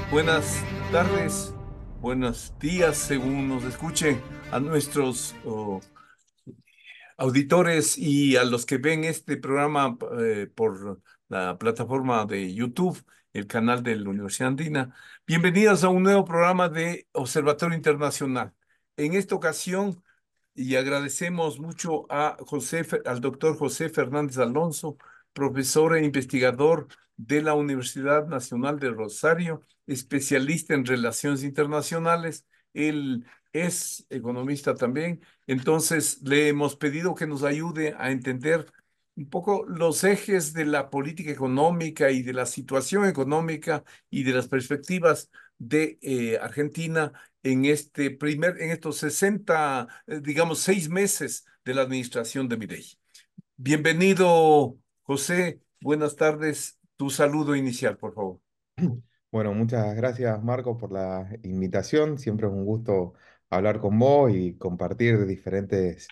Buenas tardes, buenos días, según nos escuche, a nuestros auditores y a los que ven este programa por la plataforma de YouTube, el canal de la Universidad Andina. Bienvenidos a un nuevo programa de Observatorio Internacional. En esta ocasión, y agradecemos mucho a al doctor José Fernández Alonso, profesor e investigador de la Universidad Nacional de Rosario, especialista en relaciones internacionales. Él es economista también. Entonces, le hemos pedido que nos ayude a entender un poco los ejes de la política económica y de la situación económica y de las perspectivas de Argentina en estos 60, digamos, 6 meses de la administración de Milei. Bienvenido, José. Buenas tardes. Tu saludo inicial, por favor. Bueno, muchas gracias Marco por la invitación. Siempre es un gusto hablar con vos y compartir diferentes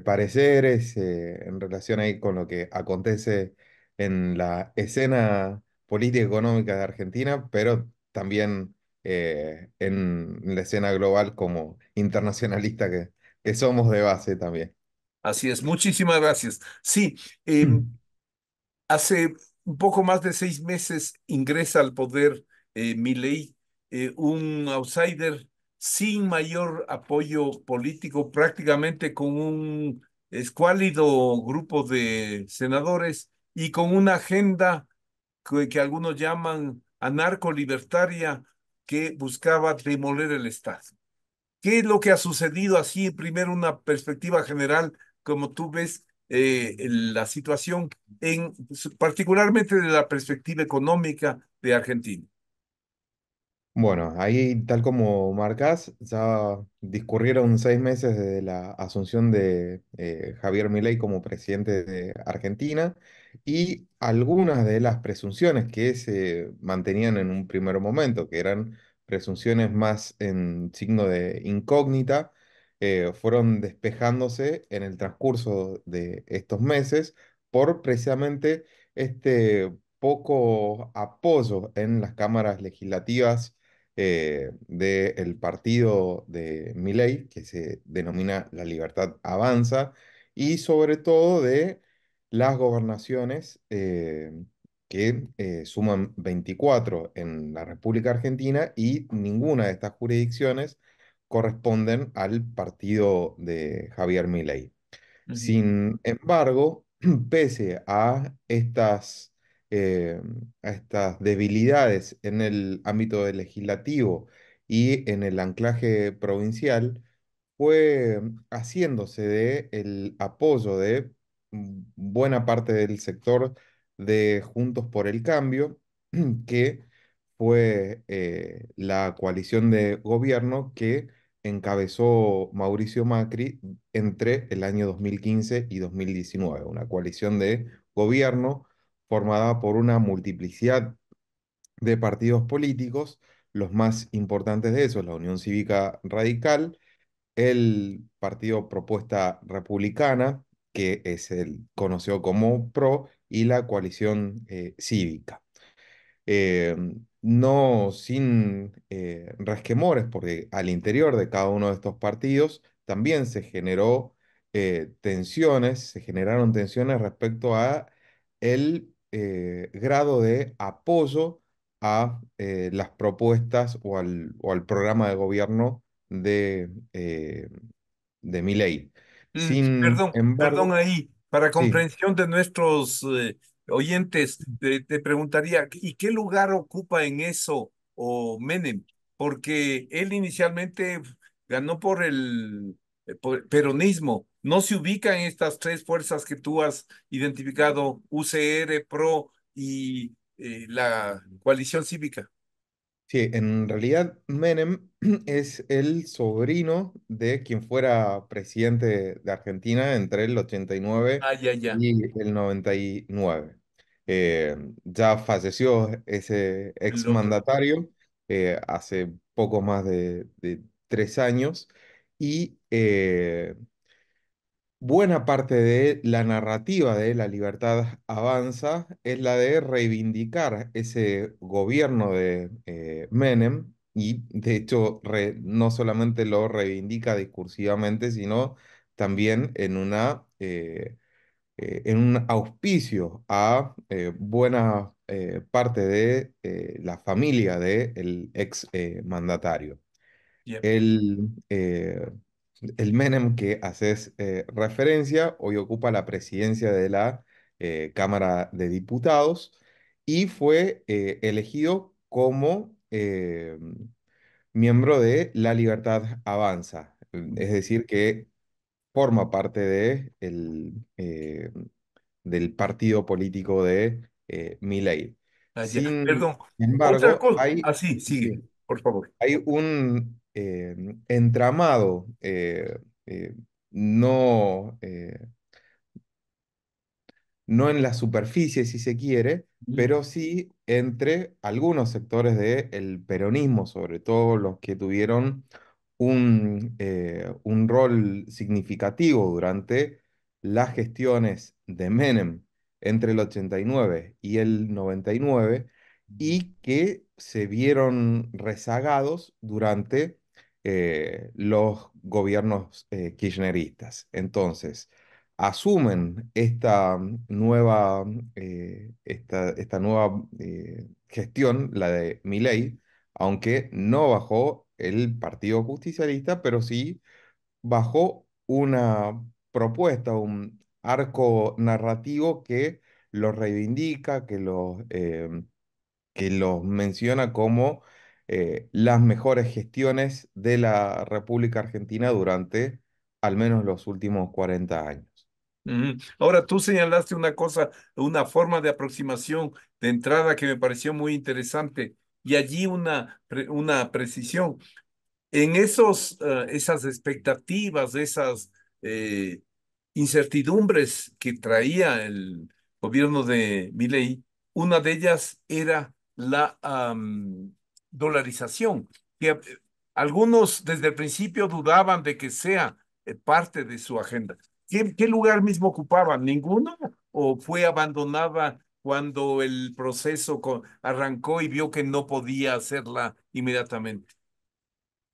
pareceres en relación ahí con lo que acontece en la escena política y económica de Argentina, pero también en la escena global como internacionalista que somos de base también. Así es. Muchísimas gracias. Sí, em, hace un poco más de 6 meses ingresa al poder Milei, un outsider sin mayor apoyo político, prácticamente con un escuálido grupo de senadores y con una agenda que algunos llaman anarco-libertaria que buscaba demoler el Estado. ¿Qué es lo que ha sucedido así? Primero, una perspectiva general, como tú ves la situación, particularmente de la perspectiva económica de Argentina. Bueno, ahí tal como marcás, ya discurrieron 6 meses desde la asunción de Javier Milei como presidente de Argentina y algunas de las presunciones que se mantenían en un primer momento, que eran presunciones más en signo de incógnita, fueron despejándose en el transcurso de estos meses por precisamente este poco apoyo en las cámaras legislativas del partido de Milei, que se denomina La Libertad Avanza, y sobre todo de las gobernaciones que suman 24 en la República Argentina y ninguna de estas jurisdicciones corresponden al partido de Javier Milei. Ujú. Sin embargo, pese eh, a estas debilidades en el ámbito del legislativo y en el anclaje provincial, fue haciéndose de el apoyo de buena parte del sector de Juntos por el Cambio, que fue la coalición de gobierno que encabezó Mauricio Macri entre el año 2015 y 2019, una coalición de gobierno formada por una multiplicidad de partidos políticos, los más importantes de esos, la Unión Cívica Radical, el Partido Propuesta Republicana, que es el conocido como PRO, y la coalición cívica. Eh, no sin resquemores, porque al interior de cada uno de estos partidos también se generaron tensiones respecto a el grado de apoyo a las propuestas o al programa de gobierno de Milei. Sin Perdón embargo, ahí, para sí. comprensión de nuestros oyentes, te preguntaría, ¿y qué lugar ocupa en eso o Menem? Porque él inicialmente ganó por el peronismo, no se ubica en estas tres fuerzas que tú has identificado, UCR, PRO y la coalición cívica. Sí, en realidad Menem es el sobrino de quien fuera presidente de Argentina entre el 89 Ah, ya, ya. y el 99. Ya falleció ese el otro. exmandatario hace poco más de 3 años y buena parte de la narrativa de La Libertad Avanza es la de reivindicar ese gobierno de Menem y de hecho no solamente lo reivindica discursivamente, sino también en un auspicio a buena parte de la familia del ex mandatario. Bien. El Menem que haces referencia hoy ocupa la presidencia de la Cámara de Diputados y fue elegido como miembro de La Libertad Avanza, es decir, que forma parte del partido político de Milei. Ya. Sin Perdón. Otra embargo, cosa. Así, sigue, sí, por favor. hay un entramado eh, no, no en la superficie, si se quiere, Mm. pero sí entre algunos sectores del peronismo, sobre todo los que tuvieron un rol significativo durante las gestiones de Menem entre el 89 y el 99 y que se vieron rezagados durante los gobiernos kirchneristas. Entonces, asumen esta nueva gestión, la de Milei, aunque no bajó el Partido Justicialista, pero sí bajó una propuesta, un arco narrativo que los reivindica, que los menciona como las mejores gestiones de la República Argentina durante al menos los últimos 40 años. Ujú. Ahora, tú señalaste una cosa, una forma de aproximación de entrada que me pareció muy interesante y allí una precisión. En esas expectativas, esas eh, incertidumbres que traía el gobierno de Milei, una de ellas era la dolarización, que algunos desde el principio dudaban de que sea parte de su agenda. ¿Qué lugar mismo ocupaban? ¿Ninguno? ¿O fue abandonada cuando el proceso arrancó y vio que no podía hacerla inmediatamente?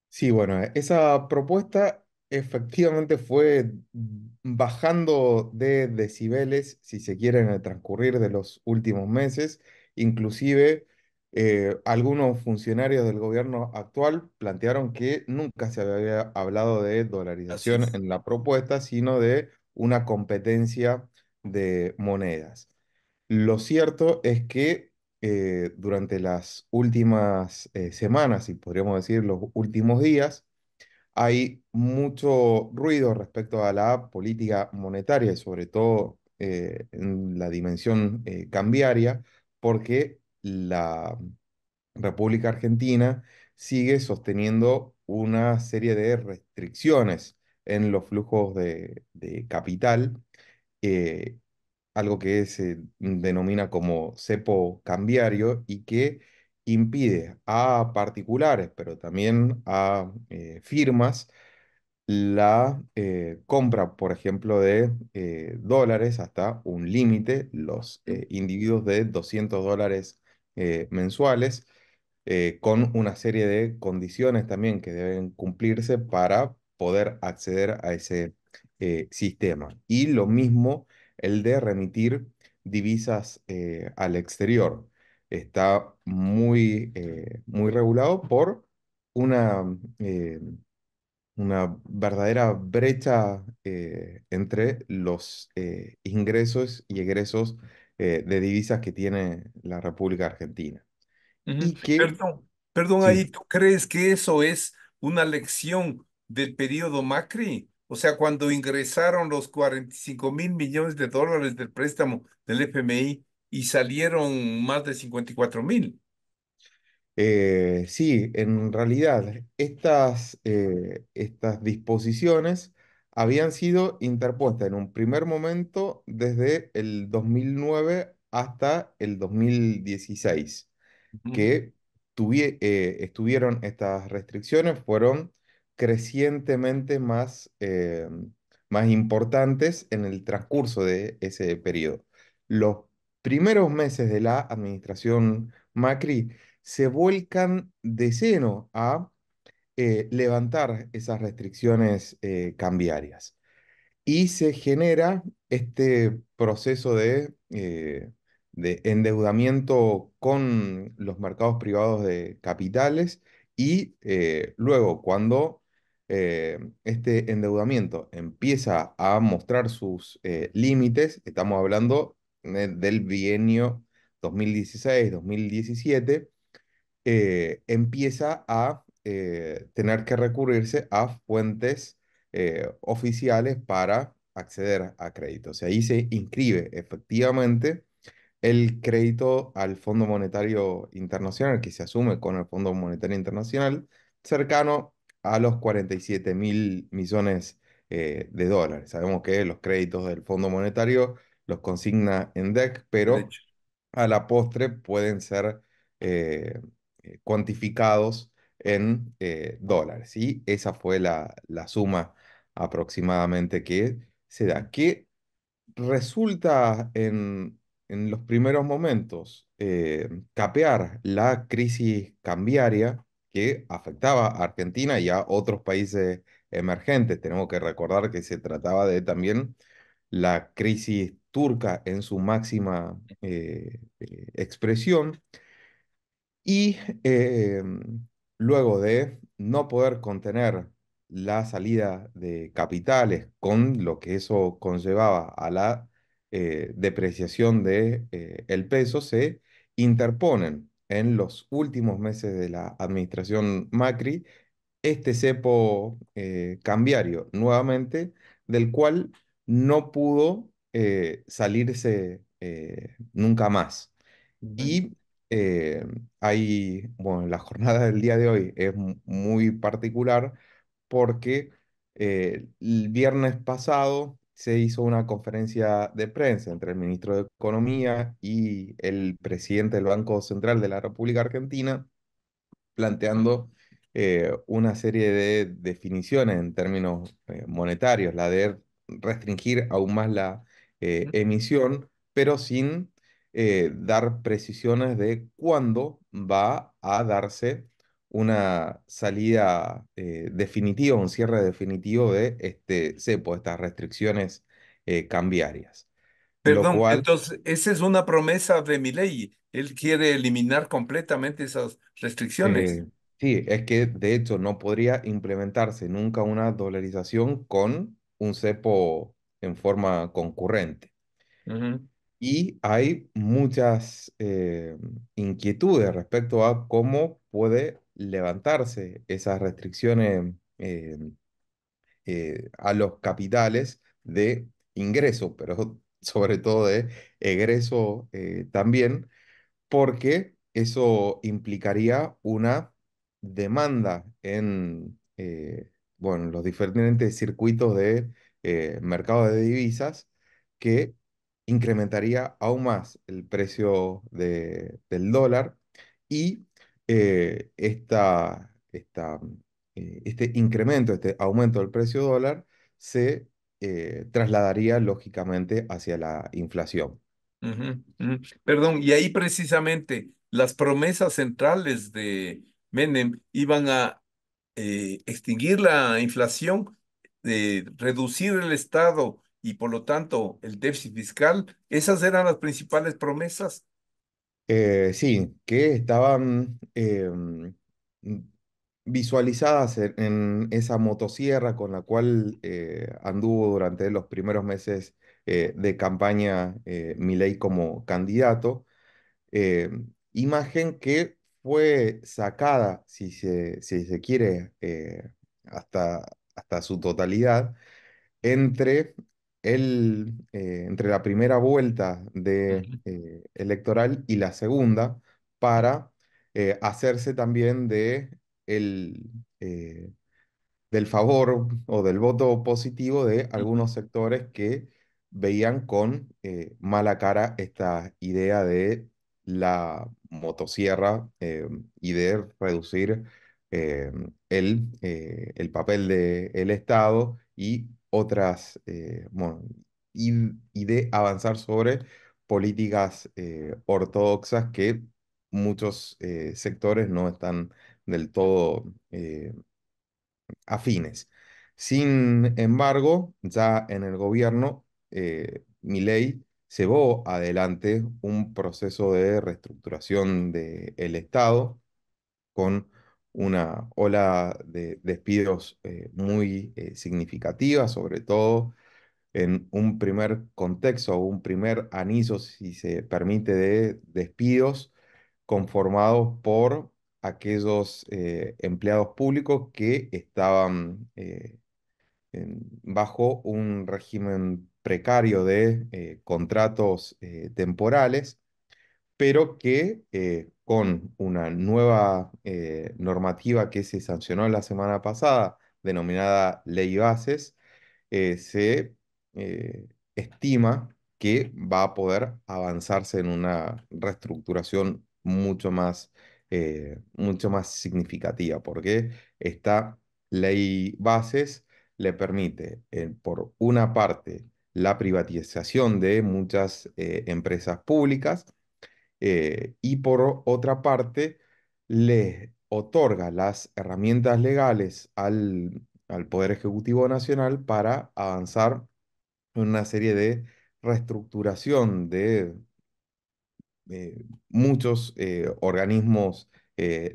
Sí, bueno, esa propuesta efectivamente fue bajando de decibeles, si se quiere, en el transcurrir de los últimos meses. Inclusive, algunos funcionarios del gobierno actual plantearon que nunca se había hablado de Así dolarización es. en la propuesta, sino de una competencia de monedas. Lo cierto es que durante las últimas semanas, y podríamos decir los últimos días, hay mucho ruido respecto a la política monetaria y sobre todo en la dimensión cambiaria, porque la República Argentina sigue sosteniendo una serie de restricciones en los flujos de capital. eh, Algo que se denomina como cepo cambiario y que impide a particulares, pero también a firmas, la compra, por ejemplo, de dólares hasta un límite, los individuos de $200 mensuales, con una serie de condiciones también que deben cumplirse para poder acceder a ese sistema. Y lo mismo el de remitir divisas al exterior. Está muy regulado por una... eh, una verdadera brecha entre los ingresos y egresos de divisas que tiene la República Argentina. Ujú. Y que, Perdón, ahí, sí, ¿tú crees que eso es una lección del periodo Macri? O sea, cuando ingresaron los 45.000 millones de dólares del préstamo del FMI y salieron más de 54.000. sí, en realidad estas disposiciones habían sido interpuestas en un primer momento desde el 2009 hasta el 2016 Ujú. que estuvieron estas restricciones, fueron crecientemente más importantes en el transcurso de ese periodo. Los primeros meses de la administración Macri se vuelcan de lleno a levantar esas restricciones cambiarias y se genera este proceso de endeudamiento con los mercados privados de capitales y luego cuando este endeudamiento empieza a mostrar sus límites, estamos hablando del bienio 2016-2017, empieza a tener que recurrirse a fuentes oficiales para acceder a créditos. Y ahí se inscribe efectivamente el crédito al Fondo Monetario Internacional, que se asume con el Fondo Monetario Internacional, cercano a los 47.000 millones de dólares. Sabemos que los créditos del Fondo Monetario los consigna en DEC, pero Derecho. a la postre pueden ser eh, cuantificados en dólares. Y esa fue la suma aproximadamente que se da, que resulta en los primeros momentos capear la crisis cambiaria que afectaba a Argentina y a otros países emergentes. Tenemos que recordar que se trataba de también la crisis turca en su máxima expresión y luego de no poder contener la salida de capitales con lo que eso conllevaba a la depreciación de, el peso, se interponen en los últimos meses de la administración Macri este cepo cambiario nuevamente, del cual no pudo salirse nunca más. Ujú. Y bueno, la jornada del día de hoy es muy particular porque el viernes pasado se hizo una conferencia de prensa entre el ministro de Economía y el presidente del Banco Central de la República Argentina planteando una serie de definiciones en términos monetarios, la de restringir aún más la emisión, pero sin dar precisiones de cuándo va a darse una salida definitiva, un cierre definitivo de este cepo, estas restricciones cambiarias. Lo Perdón, cual entonces, esa es una promesa de Milei. Él quiere eliminar completamente esas restricciones. Eh, sí, es que de hecho no podría implementarse nunca una dolarización con un cepo en forma concurrente. Ujú, Y hay muchas inquietudes respecto a cómo puede levantarse esas restricciones a los capitales de ingreso, pero sobre todo de egreso también porque eso implicaría una demanda en bueno, los diferentes circuitos de mercado de divisas que incrementaría aún más el precio del dólar y este incremento, este aumento del precio dólar se trasladaría lógicamente hacia la inflación. ujú, ujú. Perdón, y ahí precisamente las promesas centrales de Menem iban a extinguir la inflación, reducir el Estado y por lo tanto el déficit fiscal. Esas eran las principales promesas. Sí, que estaban visualizadas en esa motosierra con la cual anduvo durante los primeros meses de campaña Milei como candidato. eh, Imagen que fue sacada, si se quiere, hasta su totalidad entre la primera vuelta Ujú, electoral y la segunda para hacerse también el, del favor o del voto positivo de ujú, algunos sectores que veían con mala cara esta idea de la motosierra y de reducir eh, el papel del Estado y otras, bueno, y de avanzar sobre políticas ortodoxas que muchos sectores no están del todo afines. Sin embargo, ya en el gobierno, Milei llevó adelante un proceso de reestructuración del Estado con una ola de despidos muy significativa, sobre todo en un primer contexto o un primer anillo, si se permite, de despidos conformados por aquellos empleados públicos que estaban bajo un régimen precario de contratos temporales, pero que con una nueva normativa que se sancionó la semana pasada, denominada Ley Bases, se estima que va a poder avanzarse en una reestructuración mucho más significativa, porque esta ley bases le permite, por una parte, la privatización de muchas empresas públicas, y por otra parte, le otorga las herramientas legales al Poder Ejecutivo Nacional para avanzar en una serie de reestructuración de muchos organismos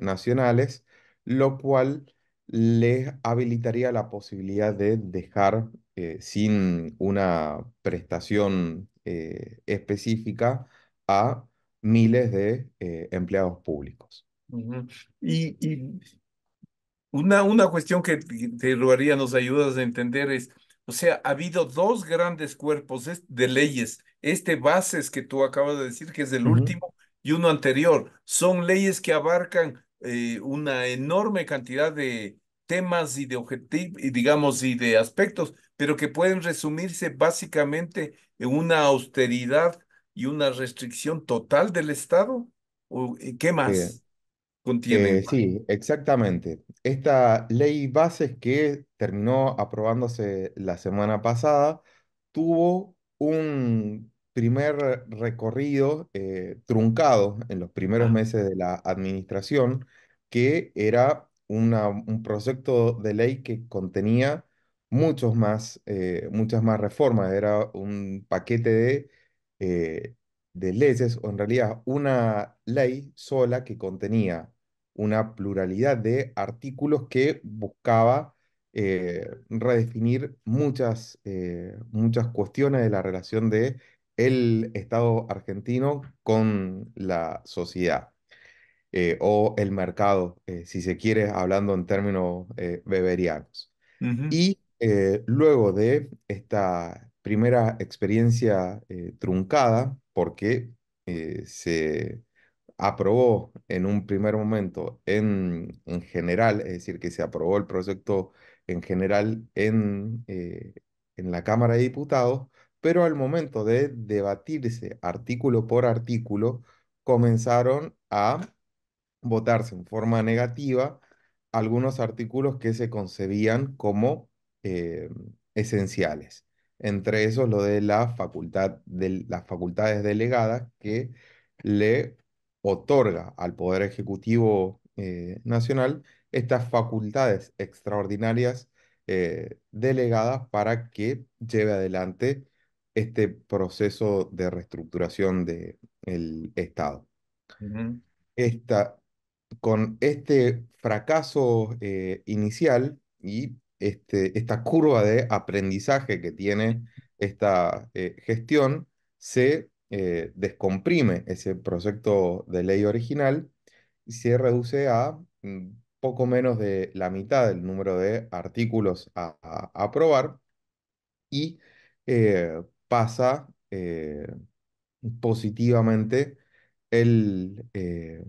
nacionales, lo cual les habilitaría la posibilidad de dejar sin una prestación específica a miles de empleados públicos. Ujú. Y una cuestión que te rogaría nos ayudas a entender es, o sea, ha habido dos grandes cuerpos de leyes, este bases que tú acabas de decir que es el Ujú. último y uno anterior. Son leyes que abarcan una enorme cantidad de temas y de objetivos, y digamos, y de aspectos, pero que pueden resumirse básicamente en una austeridad y una restricción total del Estado. ¿O qué Eh, más contienen? Sí, exactamente. Esta ley bases que terminó aprobándose la semana pasada tuvo un primer recorrido truncado en los primeros Ah, meses de la administración, que era un proyecto de ley que contenía muchas más reformas. Era un paquete eh, de leyes, o en realidad una ley sola que contenía una pluralidad de artículos que buscaba redefinir muchas cuestiones de la relación de el Estado argentino con la sociedad o el mercado, si se quiere, hablando en términos beberianos. ujú, Y luego de esta primera experiencia truncada, porque se aprobó en un primer momento en general, es decir, que se aprobó el proyecto en general en la Cámara de Diputados, pero al momento de debatirse artículo por artículo, comenzaron a votarse en forma negativa algunos artículos que se concebían como eh, esenciales. Entre esos lo de las facultades delegadas que le otorga al Poder Ejecutivo Nacional estas facultades extraordinarias delegadas para que lleve adelante este proceso de reestructuración del Estado. ujú, Esta, con este fracaso inicial y esta curva de aprendizaje que tiene esta gestión, se descomprime ese proyecto de ley original y se reduce a poco menos de la mitad del número de artículos a aprobar y pasa positivamente el, eh,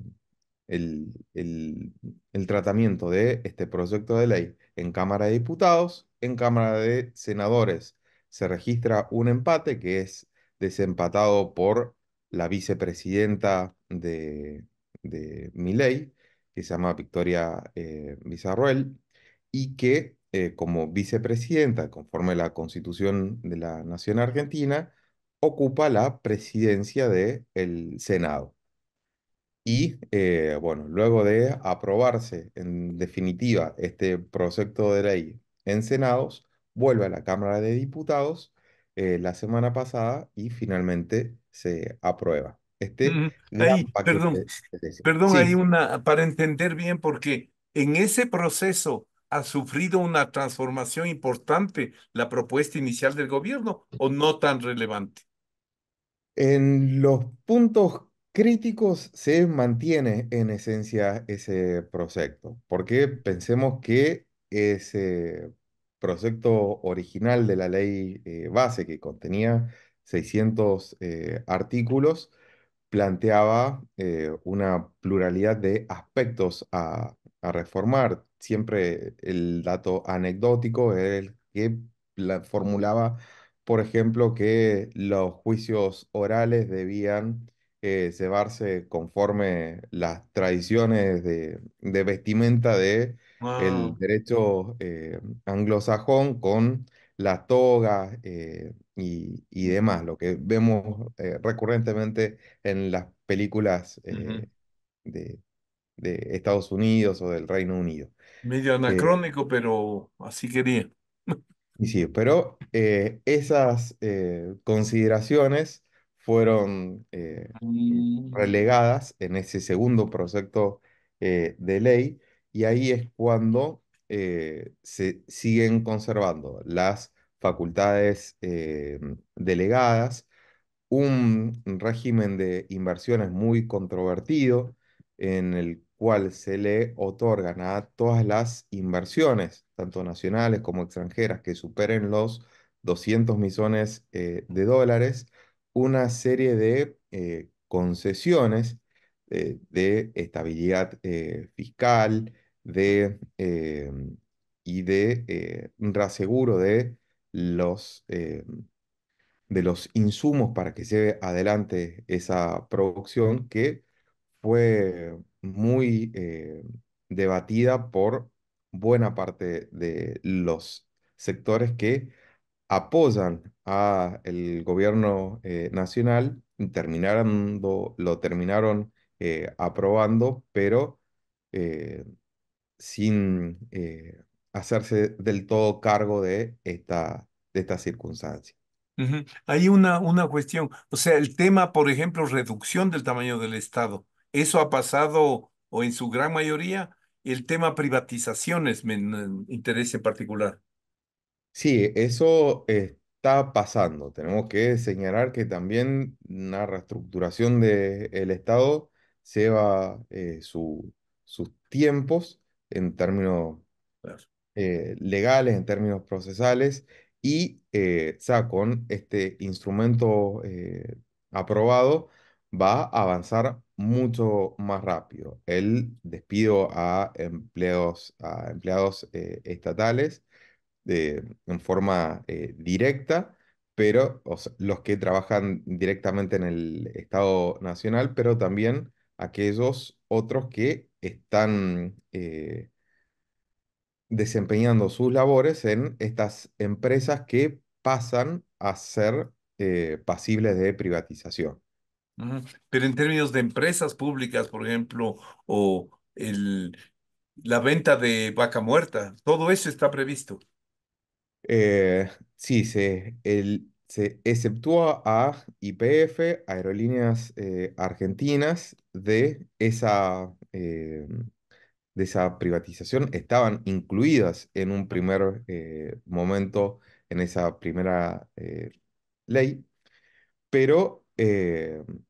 el tratamiento de este proyecto de ley en Cámara de Diputados, en Cámara de Senadores. se registra un empate que es desempatado por la vicepresidenta de Milei, que se llama Victoria Villarroel, y que como vicepresidenta, conforme a la Constitución de la Nación Argentina, ocupa la presidencia del Senado. Y bueno, luego de aprobarse en definitiva este proyecto de ley en Senados, vuelve a la Cámara de Diputados la semana pasada y finalmente se aprueba este Ujú. gran Ahí, paquete perdón, de leyes. perdón, hay Sí, una, para entender bien, porque en ese proceso ha sufrido una transformación importante la propuesta inicial del gobierno, o no tan relevante. en los puntos críticos se mantiene en esencia ese proyecto, porque pensemos que ese proyecto original de la ley base que contenía 600 artículos planteaba una pluralidad de aspectos a reformar. Siempre el dato anecdótico es el que formulaba, por ejemplo, que los juicios orales debían llevarse conforme las tradiciones de vestimenta de Ah, el derecho anglosajón con la toga y demás, lo que vemos recurrentemente en las películas ujú. de, de Estados Unidos o del Reino Unido. Medio Eh, anacrónico, pero así quería. y sí, pero esas consideraciones fueron Mm, relegadas en ese segundo proyecto de ley y ahí es cuando se siguen conservando las facultades delegadas, un régimen de inversiones muy controvertido en el cual se le otorgan a todas las inversiones, tanto nacionales como extranjeras, que superen los 200 millones de dólares, una serie de concesiones de estabilidad fiscal y de reaseguro de los insumos para que lleve adelante esa producción que fue muy debatida por buena parte de los sectores que apoyan a el gobierno nacional y lo terminaron aprobando, pero eh, sin hacerse del todo cargo de esta circunstancia. ujú. Hay una cuestión, o sea, el tema, por ejemplo, reducción del tamaño del Estado, eso ha pasado, o en su gran mayoría, el tema privatizaciones me interesa en particular. Sí, eso está pasando. Tenemos que señalar que también una reestructuración del Estado lleva sus tiempos en términos Claro. legales, en términos procesales, y ya con este instrumento aprobado va a avanzar mucho más rápido. El despido a empleados estatales en forma directa, pero o sea, los que trabajan directamente en el Estado Nacional, pero también aquellos otros que están desempeñando sus labores en estas empresas que pasan a ser pasibles de privatización. Ujú. Pero en términos de empresas públicas, por ejemplo, o la venta de vaca muerta, todo eso está previsto. Sí, se exceptúa a YPF, Aerolíneas Argentinas, de esa privatización. Estaban incluidas en un primer momento en esa primera ley, pero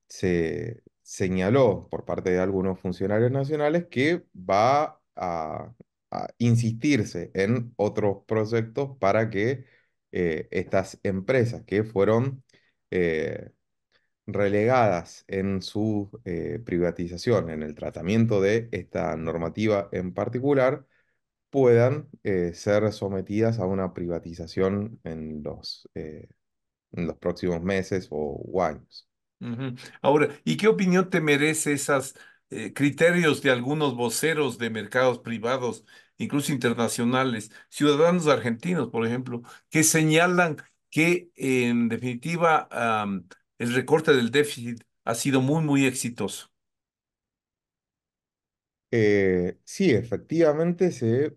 se señaló por parte de algunos funcionarios nacionales que va a insistirse en otros proyectos para que estas empresas que fueron eh, relegadas en su privatización, en el tratamiento de esta normativa en particular, puedan ser sometidas a una privatización en los próximos meses o años. Ujú. Ahora, ¿y qué opinión te merece esos criterios de algunos voceros de mercados privados, incluso internacionales, ciudadanos argentinos, por ejemplo, que señalan que en definitiva el recorte del déficit ha sido muy, muy exitoso? Sí, efectivamente se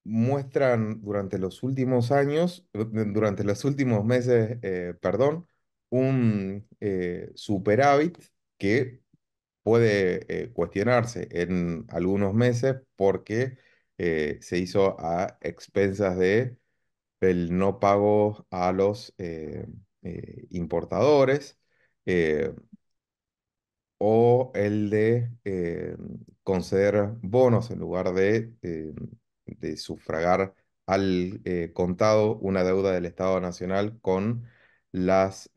muestran durante los últimos años, durante los últimos meses, perdón, un superávit que puede cuestionarse en algunos meses porque se hizo a expensas de el no pago a los importadores. eh, o el de conceder bonos en lugar de sufragar al contado una deuda del Estado Nacional con las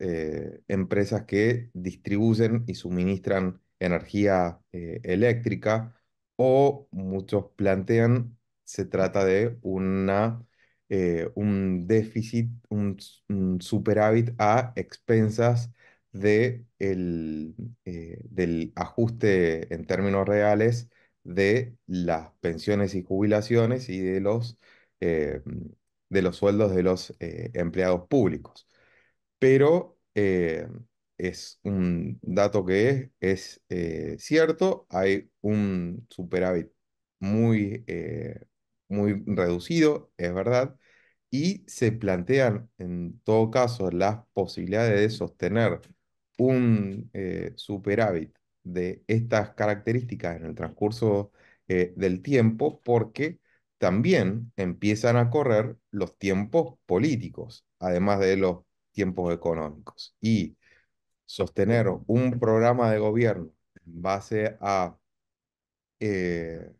empresas que distribuyen y suministran energía eléctrica, o muchos plantean se trata de un déficit, un superávit a expensas de del ajuste en términos reales de las pensiones y jubilaciones y de los sueldos de los empleados públicos. Pero es un dato que es cierto, hay un superávit muy reducido, es verdad, y se plantean en todo caso las posibilidades de sostener un superávit de estas características en el transcurso del tiempo, porque también empiezan a correr los tiempos políticos, además de los tiempos económicos. Y sostener un programa de gobierno en base eh,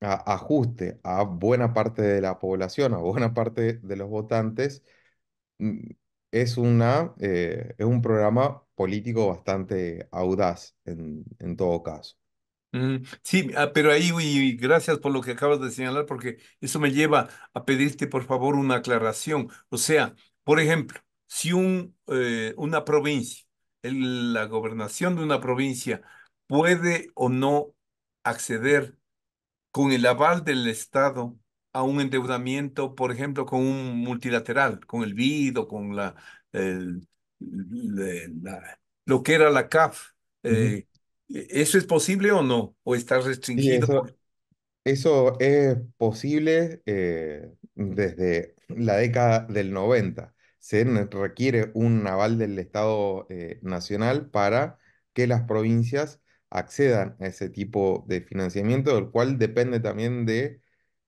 a ajuste a buena parte de la población, a buena parte de los votantes, mm, es un programa político bastante audaz en todo caso. Sí, pero ahí, y gracias por lo que acabas de señalar, porque eso me lleva a pedirte, por favor, una aclaración. O sea, por ejemplo, si una provincia, la gobernación de una provincia puede o no acceder con el aval del Estado a un endeudamiento, por ejemplo, con un multilateral, con el BID o con el- lo que era la CAF. Ujú. ¿Eso es posible o no? ¿O está Sí, restringido por... eso es posible desde la década del 90. Requiere un aval del Estado Nacional para que las provincias accedan a ese tipo de financiamiento, del cual depende también de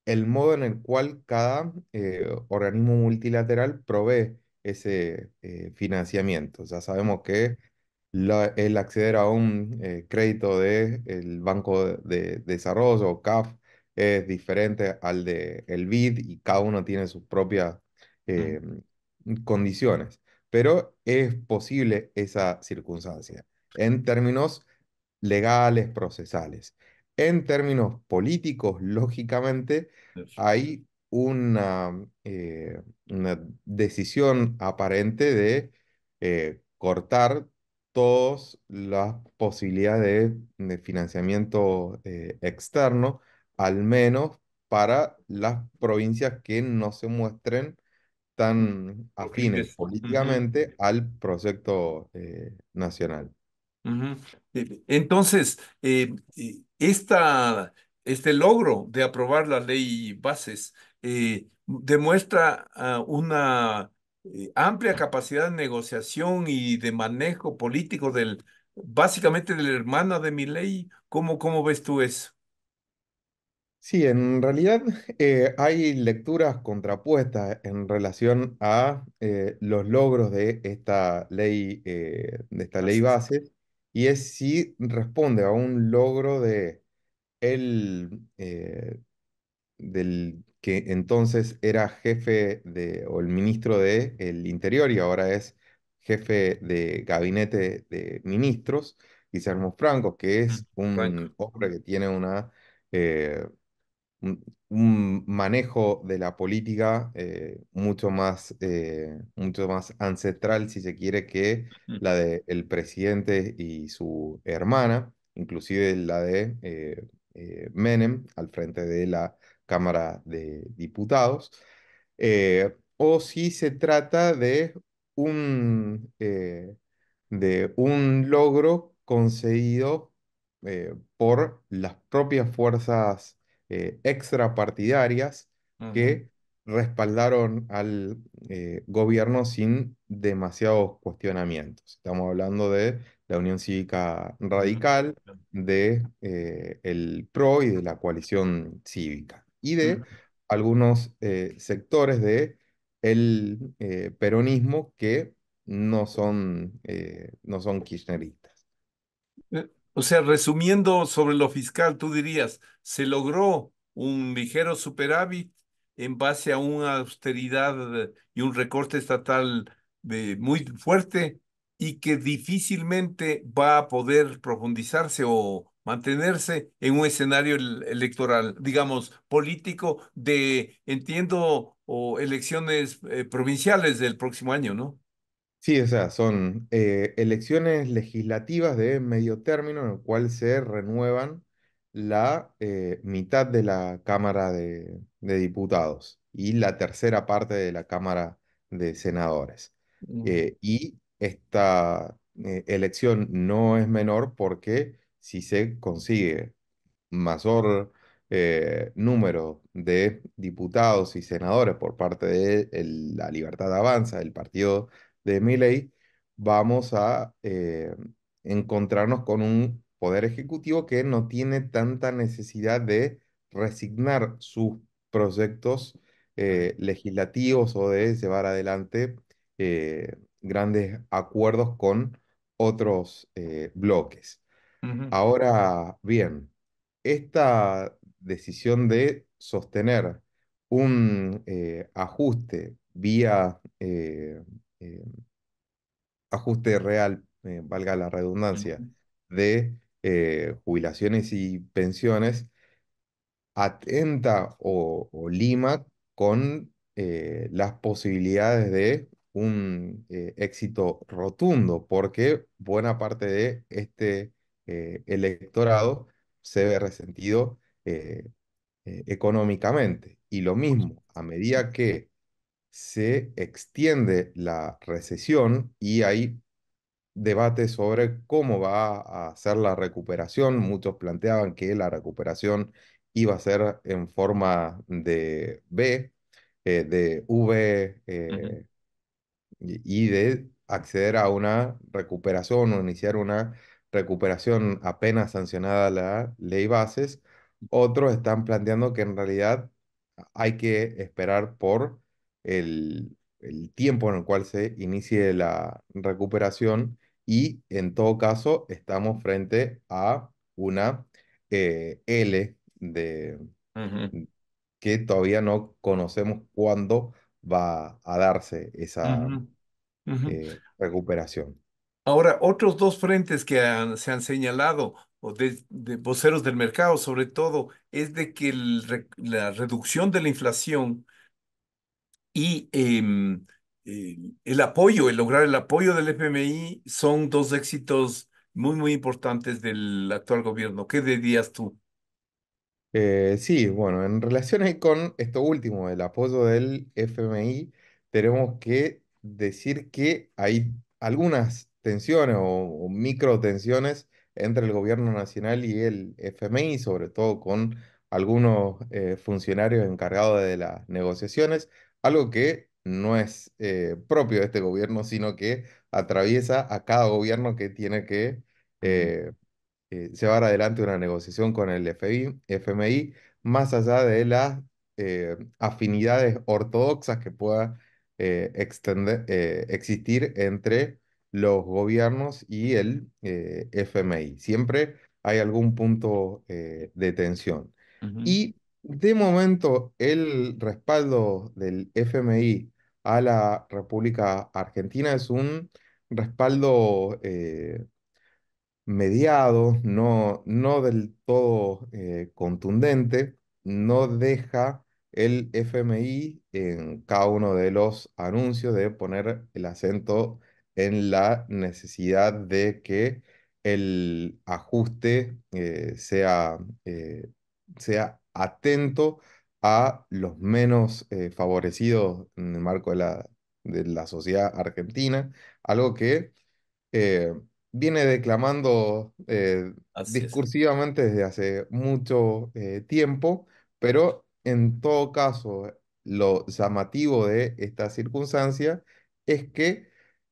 el modo en el cual cada organismo multilateral provee ese financiamiento. Ya sabemos que el acceder a un crédito del Banco de Desarrollo, CAF, es diferente al de el BID, y cada uno tiene sus propias Mm, eh, condiciones. Pero es posible esa circunstancia en términos legales, procesales. En términos políticos, lógicamente, hay una decisión aparente de cortar todas las posibilidades de financiamiento externo, al menos para las provincias que no se muestren tan afines proclives. Ujú. políticamente al proyecto nacional. Ujú. Entonces, este logro de aprobar la ley bases demuestra una amplia capacidad de negociación y de manejo político básicamente de la hermana de Milei. ¿Cómo ves tú eso? Sí, en realidad hay lecturas contrapuestas en relación a los logros de esta ley Bases. base, y es si responde a un logro el, eh, del que entonces era jefe o el ministro del Interior, y ahora es jefe de gabinete de ministros, Guillermo Franco, que Mm, es Franco. un hombre que tiene una... eh, un manejo de la política mucho más ancestral, si se quiere, que Mm, la del presidente y su hermana, inclusive la de Menem al frente de la Cámara de Diputados, o si se trata de un logro conseguido por las propias fuerzas extrapartidarias ujú, que respaldaron al gobierno sin demasiados cuestionamientos. Estamos hablando de la Unión Cívica ujú, Radical, de el PRO y de la coalición cívica, y de ujú. algunos sectores de el peronismo que no son kirchneristas. O sea, resumiendo sobre lo fiscal, tú dirías, se logró un ligero superávit en base a una austeridad y un recorte estatal muy fuerte y que difícilmente va a poder profundizarse o mantenerse en un escenario electoral, digamos, político entiendo, o elecciones provinciales del próximo año, ¿no? Sí, o sea, son elecciones legislativas de medio término en el cual se renuevan la mitad de la Cámara de Diputados y la tercera parte de la Cámara de Senadores. Mm, Y esta elección no es menor porque si se consigue mayor número de diputados y senadores por parte de la Libertad Avanza, el partido de Milei, vamos a encontrarnos con un poder ejecutivo que no tiene tanta necesidad de resignar sus proyectos legislativos o de llevar adelante grandes acuerdos con otros bloques. ujú, Ahora bien, esta decisión de sostener un ajuste vía eh, ajuste real, valga la redundancia, ujú, de jubilaciones y pensiones, atenta o lima con las posibilidades de un éxito rotundo, porque buena parte de este electorado se ve resentido económicamente. Y lo mismo, a medida que se extiende la recesión y hay debate sobre cómo va a ser la recuperación. Muchos planteaban que la recuperación iba a ser en forma de V, de V, ujú, y de acceder a una recuperación o iniciar una recuperación apenas sancionada la ley bases. Otros están planteando que en realidad hay que esperar por el tiempo en el cual se inicie la recuperación y en todo caso estamos frente a una L ujú, que todavía no conocemos cuándo va a darse esa ujú, ujú. recuperación. Ahora, otros dos frentes que se han señalado, o de voceros del mercado sobre todo, es de que la reducción de la inflación y el apoyo, el lograr el apoyo del FMI son dos éxitos muy importantes del actual gobierno. ¿Qué dirías tú? Sí, bueno, en relación ahí con esto último, el apoyo del FMI, tenemos que decir que hay algunas tensiones o micro tensiones entre el gobierno nacional y el FMI, sobre todo con algunos funcionarios encargados de las negociaciones, algo que no es propio de este gobierno, sino que atraviesa a cada gobierno que tiene que Ujú, eh, llevar adelante una negociación con el FMI, más allá de las afinidades ortodoxas que pueda existir entre los gobiernos y el FMI. Siempre hay algún punto de tensión. ujú, Y de momento, el respaldo del FMI a la República Argentina es un respaldo mediado, no del todo contundente, no deja el FMI en cada uno de los anuncios de poner el acento en la necesidad de que el ajuste eh, sea atento a los menos favorecidos en el marco de la sociedad argentina, algo que eh, viene declamando Así es. discursivamente desde hace mucho tiempo, pero en todo caso, lo llamativo de esta circunstancia es que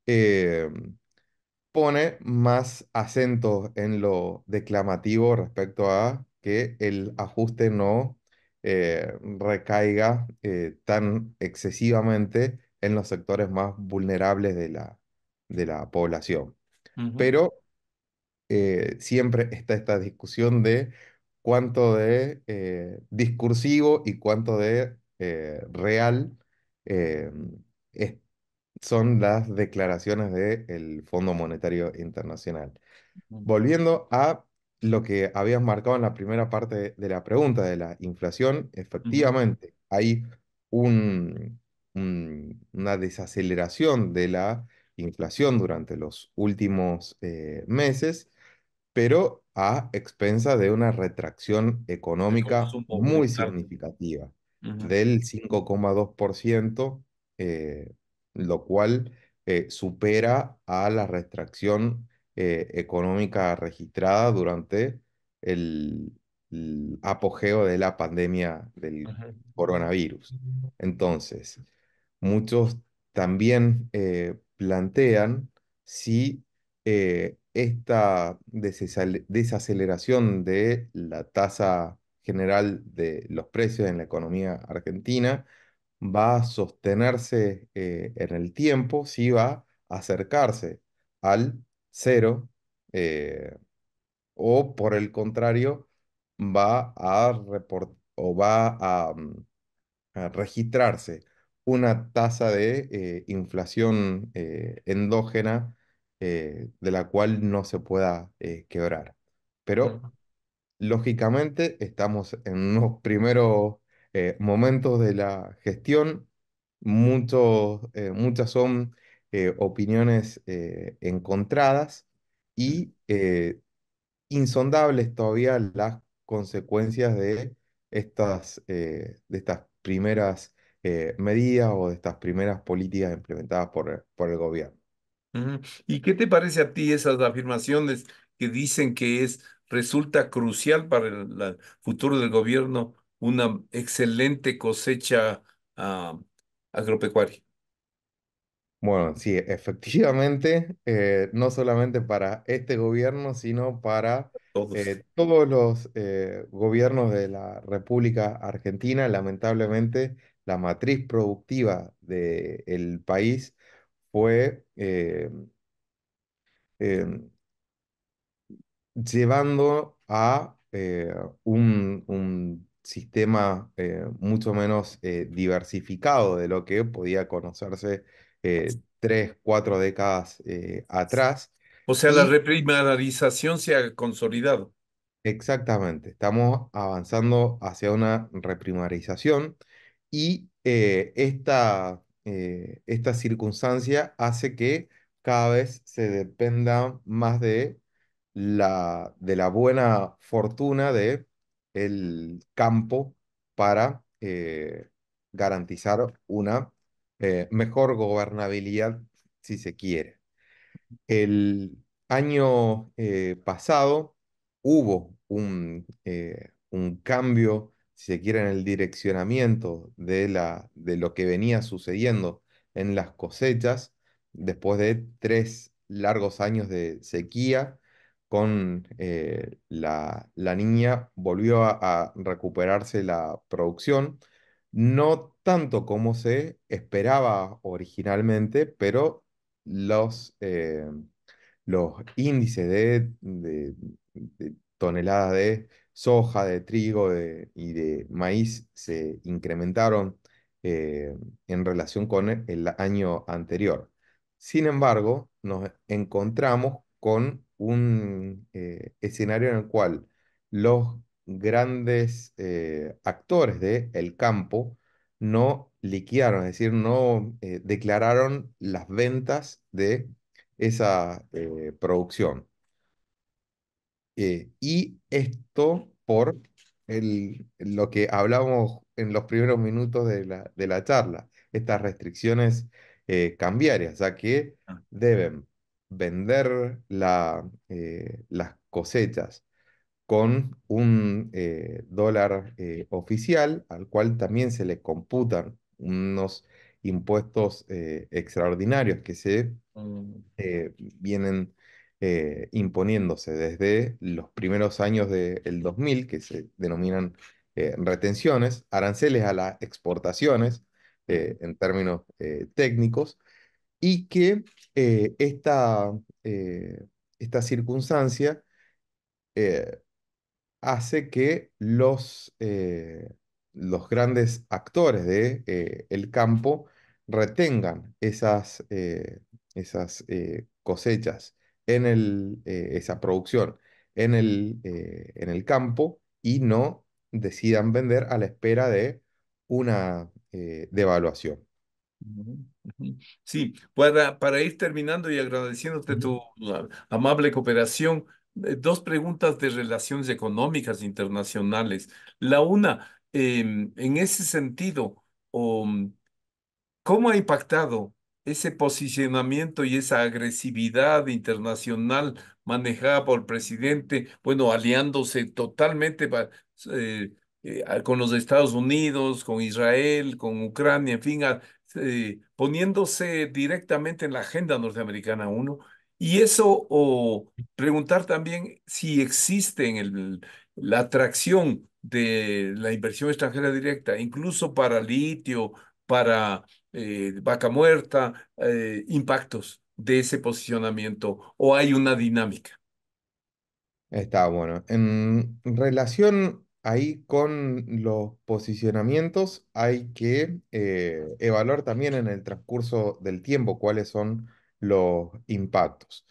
eh, pone más acento en lo declamativo respecto a que el ajuste no recaiga tan excesivamente en los sectores más vulnerables de la población. Ujú, Pero siempre está esta discusión de cuánto de discursivo y cuánto de real eh, es- son las declaraciones del Fondo Monetario Internacional. ujú, Volviendo a lo que habías marcado en la primera parte de la pregunta de la inflación, ujú, efectivamente hay una desaceleración de la inflación durante los últimos meses, pero a expensa de una retracción el económica consumo muy mundial. significativa, Ujú, del 5,2%, lo cual supera a la retracción económica registrada durante el, el apogeo de la pandemia del ujú, coronavirus. Entonces, muchos también plantean si esta desaceleración de la tasa general de los precios en la economía argentina va a sostenerse en el tiempo, si va a acercarse al cero, o por el contrario, va a o va a registrarse una tasa de inflación endógena de la cual no se pueda quebrar. Pero ujú, lógicamente estamos en unos primeros momentos de la gestión. Muchas son opiniones encontradas y insondables todavía las consecuencias de estas primeras medidas o de estas primeras políticas implementadas por el gobierno. ujú. ¿Y qué te parece a ti esas afirmaciones que dicen que resulta crucial para el futuro del gobierno una excelente cosecha ah, agropecuaria? Bueno, sí, efectivamente, no solamente para este gobierno, sino para Todos. todos los gobiernos de la República Argentina. Lamentablemente, la matriz productiva del país fue eh, llevando a un sistema mucho menos diversificado de lo que podía conocerse 3, 4 décadas atrás. O sea, la Y reprimarización se ha consolidado. exactamente, estamos avanzando hacia una reprimarización y esta circunstancia hace que cada vez se dependa más de de la buena fortuna de el campo para garantizar una mejor gobernabilidad, si se quiere. El año pasado hubo un cambio, si se quiere, en el direccionamiento de lo que venía sucediendo en las cosechas después de 3 largos años de sequía. Con la niña volvió a recuperarse la producción, no tanto como se esperaba originalmente, pero los, eh, los índices de toneladas de soja, de trigo y de maíz se incrementaron en relación con el año anterior. Sin embargo, nos encontramos con un escenario en el cual los grandes actores del campo no liquidaron, es decir, no declararon las ventas de esa producción. Y esto por lo que hablamos en los primeros minutos de la charla, estas restricciones cambiarias, ya que Ah, deben vender las cosechas con un dólar oficial, al cual también se le computan unos impuestos extraordinarios que se vienen imponiéndose desde los primeros años del 2000, que se denominan retenciones, aranceles a las exportaciones en términos técnicos, y que eh, esta, esta circunstancia eh, hace que los grandes actores de, el campo retengan esas cosechas esa producción en el campo y no decidan vender a la espera de una devaluación. ujú, ujú. Sí, para ir terminando y agradeciéndote Ujú. tu amable cooperación, dos preguntas de relaciones económicas internacionales. La una, en ese sentido, ¿cómo ha impactado ese posicionamiento y esa agresividad internacional manejada por el presidente, bueno, aliándose totalmente eh, con los Estados Unidos, con Israel, con Ucrania, en fin, poniéndose directamente en la agenda norteamericana uno? Y eso, o preguntar también si existe en la atracción de la inversión extranjera directa, incluso para litio, para Vaca Muerta, impactos de ese posicionamiento o hay una dinámica. Está bueno. En relación ahí con los posicionamientos, hay que evaluar también en el transcurso del tiempo cuáles son los impactos.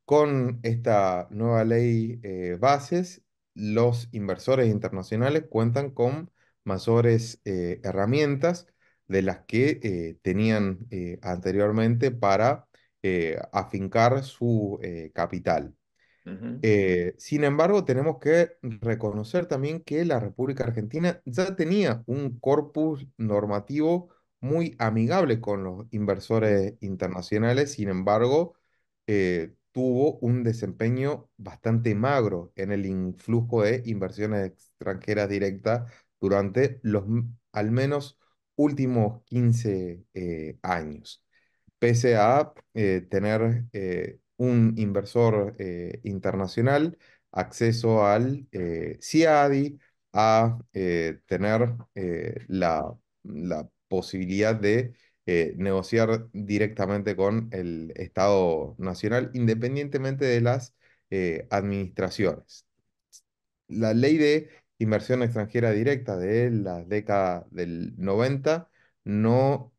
Con esta nueva ley bases, los inversores internacionales cuentan con mayores herramientas de las que tenían anteriormente para afincar su capital. Ujú, Sin embargo, tenemos que reconocer también que la República Argentina ya tenía un corpus normativo muy amigable con los inversores internacionales. Sin embargo, tuvo un desempeño bastante magro en el influjo de inversiones extranjeras directas durante al menos últimos 15 años, pese a tener un inversor internacional, acceso al CIADI, a tener la posibilidad de negociar directamente con el Estado Nacional, independientemente de las administraciones. La ley de inversión extranjera directa de la década del 90 no,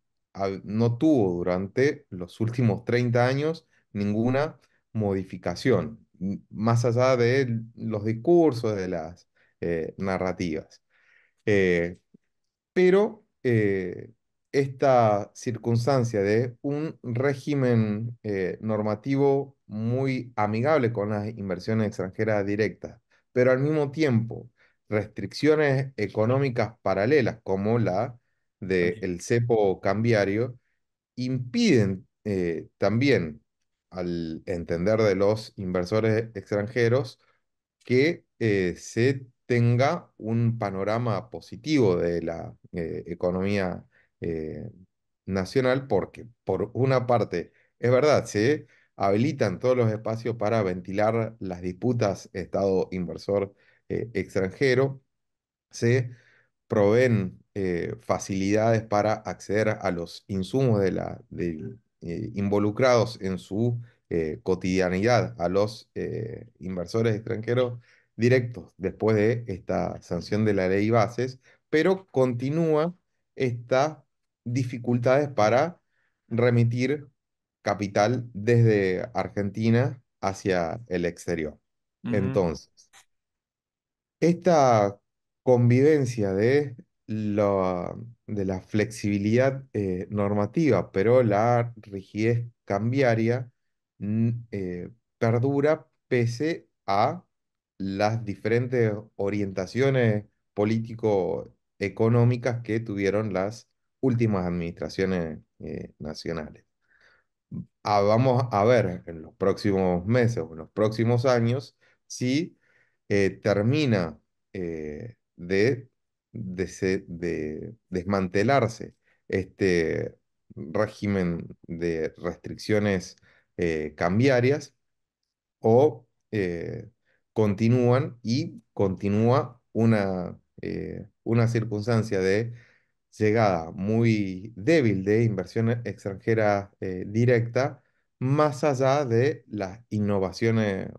no tuvo durante los últimos 30 años ninguna modificación, más allá de los discursos, de las narrativas. Eh, pero esta circunstancia de un régimen normativo muy amigable con las inversiones extranjeras directas, pero al mismo tiempo restricciones económicas paralelas como la también. del cepo cambiario, impiden también, al entender de los inversores extranjeros, que se tenga un panorama positivo de la economía eh, nacional, porque por una parte, es verdad, se habilitan todos los espacios para ventilar las disputas Estado-inversor extranjero, se proveen facilidades para acceder a los insumos involucrados en su cotidianidad a los inversores extranjeros directos después de esta sanción de la ley bases, pero continúa estas dificultades para remitir capital desde Argentina hacia el exterior. Ujú. Entonces, Esta convivencia de la flexibilidad normativa, pero la rigidez cambiaria, perdura pese a las diferentes orientaciones político-económicas que tuvieron las últimas administraciones nacionales. Vamos a ver en los próximos meses o en los próximos años si termina de desmantelarse este régimen de restricciones cambiarias o continúan y continúa una circunstancia de llegada muy débil de inversión extranjera directa, más allá de las innovaciones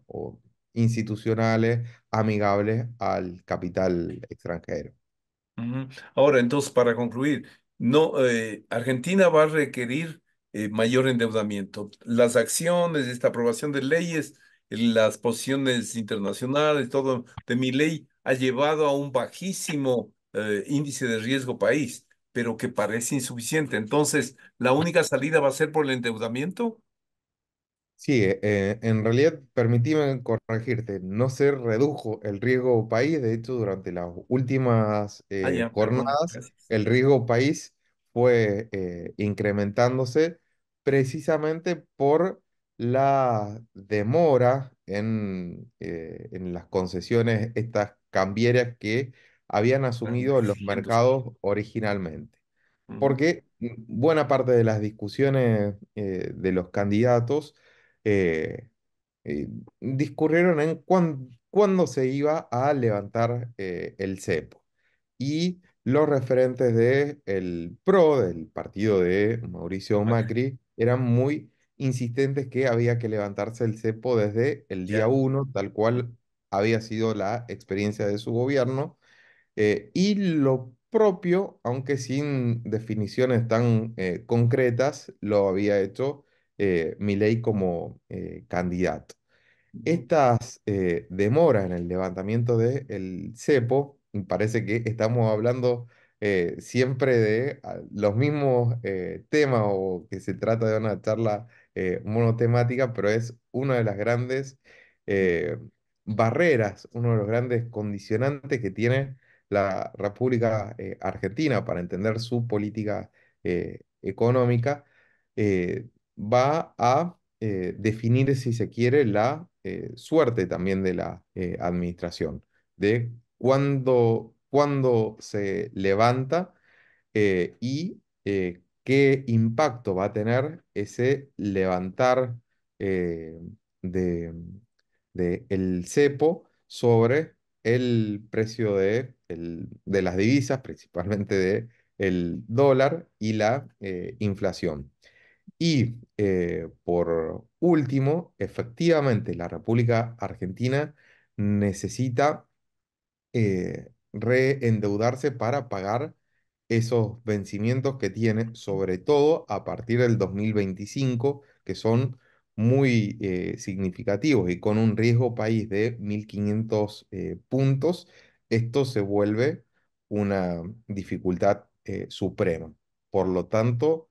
institucionales amigables al capital extranjero. Ujú. Ahora, entonces, para concluir, no, Argentina va a requerir mayor endeudamiento. Las acciones, esta aprobación de leyes, las posiciones internacionales, todo de mi ley ha llevado a un bajísimo índice de riesgo país, pero que parece insuficiente. Entonces, ¿la única salida va a ser por el endeudamiento? Sí, en realidad, permitime corregirte, no se redujo el riesgo país, de hecho, durante las últimas Ah, ya, perdón, jornadas, gracias. el riesgo país fue incrementándose precisamente por la demora en las concesiones estas cambiarias que habían Están asumido los exigiéndose. mercados originalmente Ujú. porque buena parte de las discusiones de los candidatos eh, discurrieron en cuándo se iba a levantar el cepo. Y los referentes del PRO, del partido de Mauricio Macri. Macri, eran muy insistentes que había que levantarse el cepo desde el día Ya. uno, tal cual había sido la experiencia de su gobierno. Y lo propio, aunque sin definiciones tan concretas, lo había hecho Milei como candidato. Ujú. Estas demoras en el levantamiento del cepo, parece que estamos hablando siempre de los mismos temas o que se trata de una charla monotemática, pero es una de las grandes eh, barreras, uno de los grandes condicionantes que tiene la República Argentina para entender su política económica. Va a definir, si se quiere, la suerte también de la administración, de cuándo se levanta y qué impacto va a tener ese levantar eh, de, de el cepo sobre el precio de las divisas, principalmente de el dólar y la inflación. Y por último, efectivamente, la República Argentina necesita reendeudarse para pagar esos vencimientos que tiene, sobre todo a partir del 2025, que son muy significativos y con un riesgo país de 1.500 puntos, esto se vuelve una dificultad suprema. Por lo tanto,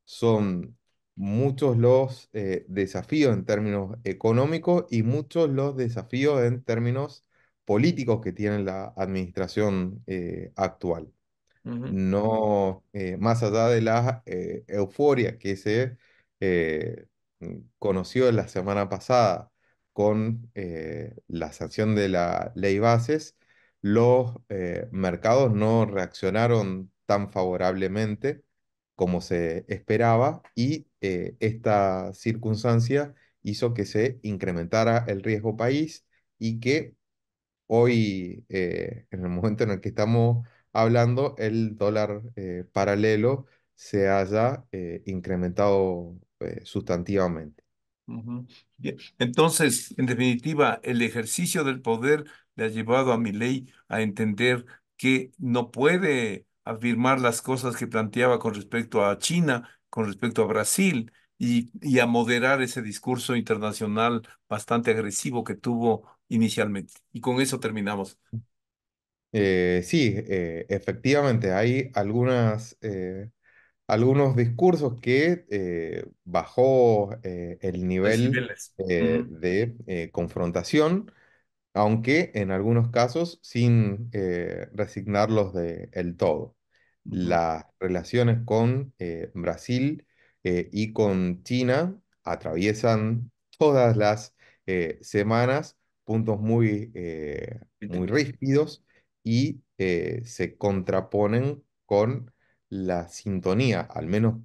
son muchos los desafíos en términos económicos y muchos los desafíos en términos políticos que tiene la administración actual. Ujú. No, más allá de la euforia que se conoció la semana pasada con la sanción de la ley bases, los mercados no reaccionaron tan favorablemente como se esperaba y esta circunstancia hizo que se incrementara el riesgo país y que hoy, en el momento en el que estamos hablando, el dólar paralelo se haya incrementado sustantivamente. Ujú. Bien. Entonces, en definitiva, el ejercicio del poder le ha llevado a Milei a entender que no puede afirmar las cosas que planteaba con respecto a China, con respecto a Brasil, y a moderar ese discurso internacional bastante agresivo que tuvo inicialmente. Y con eso terminamos. Sí, efectivamente, hay algunos discursos que bajó el nivel Decibeles. Ujú, de confrontación, aunque en algunos casos sin resignarlos de el todo. ujú, Las relaciones con Brasil y con China atraviesan todas las semanas puntos muy críticos. rígidos y se contraponen con la sintonía, al menos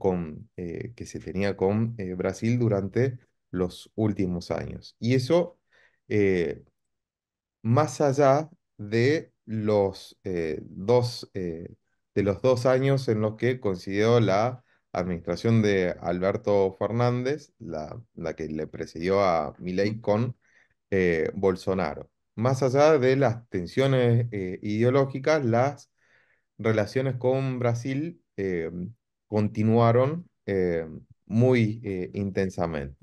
que se tenía con Brasil durante los últimos años. Y eso eh, más allá de los 2 años en los que coincidió la administración de Alberto Fernández, la que le precedió a Milei con Bolsonaro. Más allá de las tensiones ideológicas, las relaciones con Brasil continuaron muy intensamente.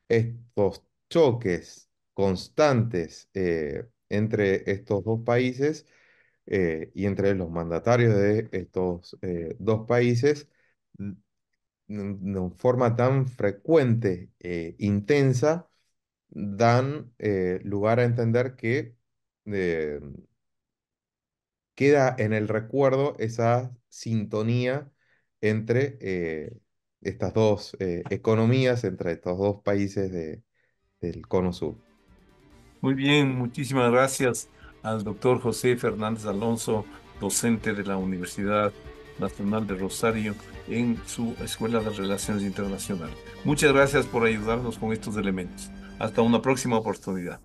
Estos choques constantes entre estos dos países y entre los mandatarios de estos dos países de forma tan frecuente e intensa dan lugar a entender que eh, queda en el recuerdo esa sintonía entre estas dos economías, entre estos dos países del Cono Sur. Muy bien, muchísimas gracias al doctor José Fernández Alonso, docente de la Universidad Nacional de Rosario en su Escuela de Relaciones Internacionales. Muchas gracias por ayudarnos con estos elementos. Hasta una próxima oportunidad.